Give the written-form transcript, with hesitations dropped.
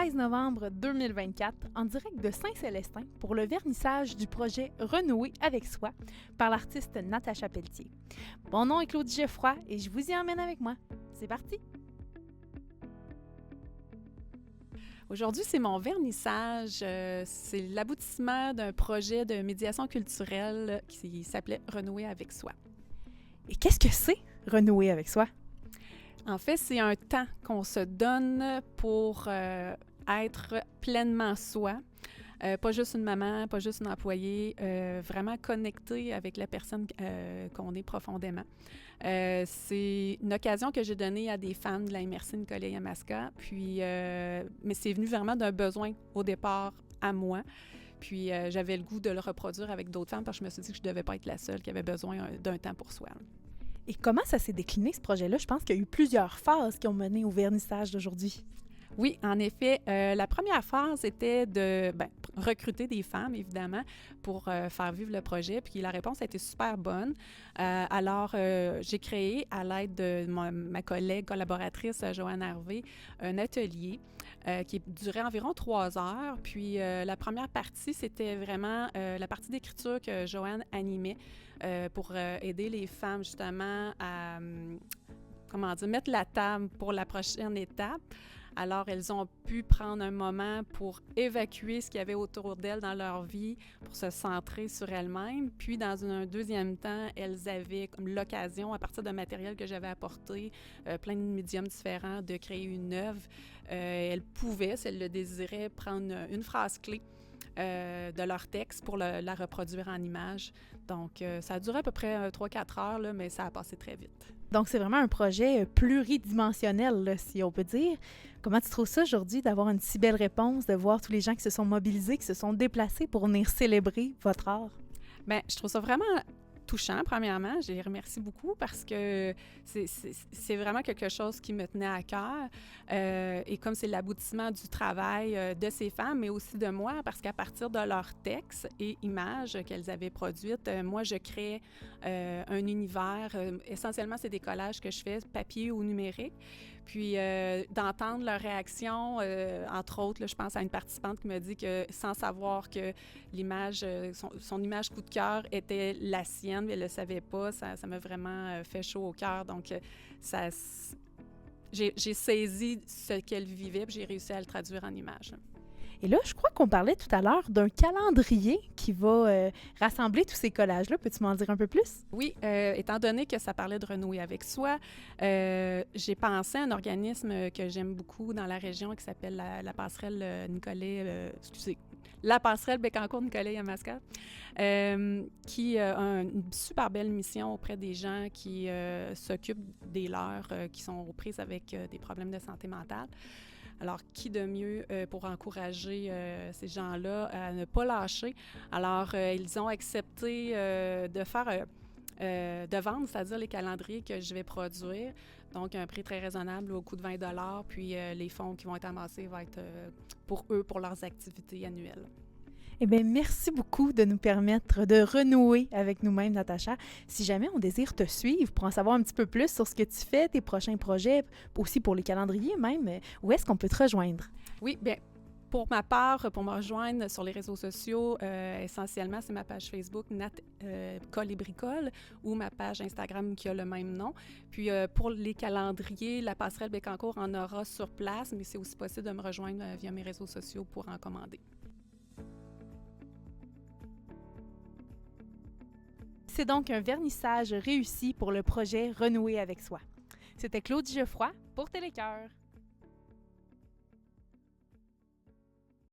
16 novembre 2024 en direct de Saint-Célestin pour le vernissage du projet Renouer avec soi par l'artiste Natacha Pelletier. Mon nom est Claudie Geoffroy et je vous y emmène avec moi. C'est parti! Aujourd'hui, c'est mon vernissage. C'est l'aboutissement d'un projet de médiation culturelle qui s'appelait Renouer avec soi. Et qu'est-ce que c'est Renouer avec soi? En fait, c'est un temps qu'on se donne pour être pleinement soi. Pas juste une maman, pas juste une employée, vraiment connecté avec la personne qu'on est profondément. C'est une occasion que j'ai donnée à des femmes de la MRC Nicolet-Yamaska, puis, mais c'est venu vraiment d'un besoin au départ à moi. Puis j'avais le goût de le reproduire avec d'autres femmes parce que je me suis dit que je ne devais pas être la seule qui avait besoin d'un temps pour soi. Et comment ça s'est décliné, ce projet-là? Je pense qu'il y a eu plusieurs phases qui ont mené au vernissage d'aujourd'hui. Oui, en effet. La première phase était de recruter des femmes, évidemment, pour faire vivre le projet. Puis la réponse a été super bonne. Alors, j'ai créé, à l'aide de ma collègue collaboratrice, Joanne Harvey, un atelier qui durait environ 3 heures. Puis la première partie, c'était vraiment la partie d'écriture que Joanne animait pour aider les femmes, justement, à mettre la table pour la prochaine étape. Alors, elles ont pu prendre un moment pour évacuer ce qu'il y avait autour d'elles dans leur vie, pour se centrer sur elles-mêmes. Puis, dans un deuxième temps, elles avaient comme l'occasion, à partir de matériel que j'avais apporté, plein de médiums différents, de créer une œuvre. Elles pouvaient, si elles le désiraient, prendre une phrase clé de leur texte pour la reproduire en images. Donc, ça a duré à peu près 3-4 heures, là, mais ça a passé très vite. Donc, c'est vraiment un projet pluridimensionnel, là, si on peut dire. Comment tu trouves ça aujourd'hui d'avoir une si belle réponse, de voir tous les gens qui se sont mobilisés, qui se sont déplacés pour venir célébrer votre art? Bien, je trouve ça vraiment touchant, premièrement. Je les remercie beaucoup parce que c'est vraiment quelque chose qui me tenait à cœur. Et comme c'est l'aboutissement du travail de ces femmes, mais aussi de moi, parce qu'à partir de leurs textes et images qu'elles avaient produites, moi, je crée un univers. Essentiellement, c'est des collages que je fais, papier ou numérique. Puis d'entendre leurs réactions, entre autres, là, je pense à une participante qui me dit que sans savoir que l'image, son image coup de cœur était la sienne, mais elle ne le savait pas, ça m'a vraiment fait chaud au cœur. Donc, j'ai saisi ce qu'elle vivait, puis j'ai réussi à le traduire en images. Et là, je crois qu'on parlait tout à l'heure d'un calendrier qui va rassembler tous ces collages-là. Peux-tu m'en dire un peu plus? Oui, étant donné que ça parlait de renouer avec soi, j'ai pensé à un organisme que j'aime beaucoup dans la région qui s'appelle la passerelle la passerelle Bécancour-Nicolet-Yamaska, qui a une super belle mission auprès des gens qui s'occupent des leurs, qui sont aux prises avec des problèmes de santé mentale. Alors, qui de mieux pour encourager ces gens-là à ne pas lâcher? Alors, ils ont accepté de vendre, c'est-à-dire les calendriers que je vais produire. Donc, un prix très raisonnable au coût de 20 $. Puis, les fonds qui vont être amassés vont être pour eux, pour leurs activités annuelles. Eh bien, merci beaucoup de nous permettre de renouer avec nous-mêmes, Natacha. Si jamais on désire te suivre pour en savoir un petit peu plus sur ce que tu fais, tes prochains projets, aussi pour les calendriers même, où est-ce qu'on peut te rejoindre? Oui, bien, pour ma part, pour me rejoindre sur les réseaux sociaux, essentiellement, c'est ma page Facebook Nat Colibricole ou ma page Instagram qui a le même nom. Puis pour les calendriers, la passerelle Bécancour en aura sur place, mais c'est aussi possible de me rejoindre via mes réseaux sociaux pour en commander. C'est donc un vernissage réussi pour le projet Renouer avec soi. C'était Claudie Geoffroy pour Télécœur.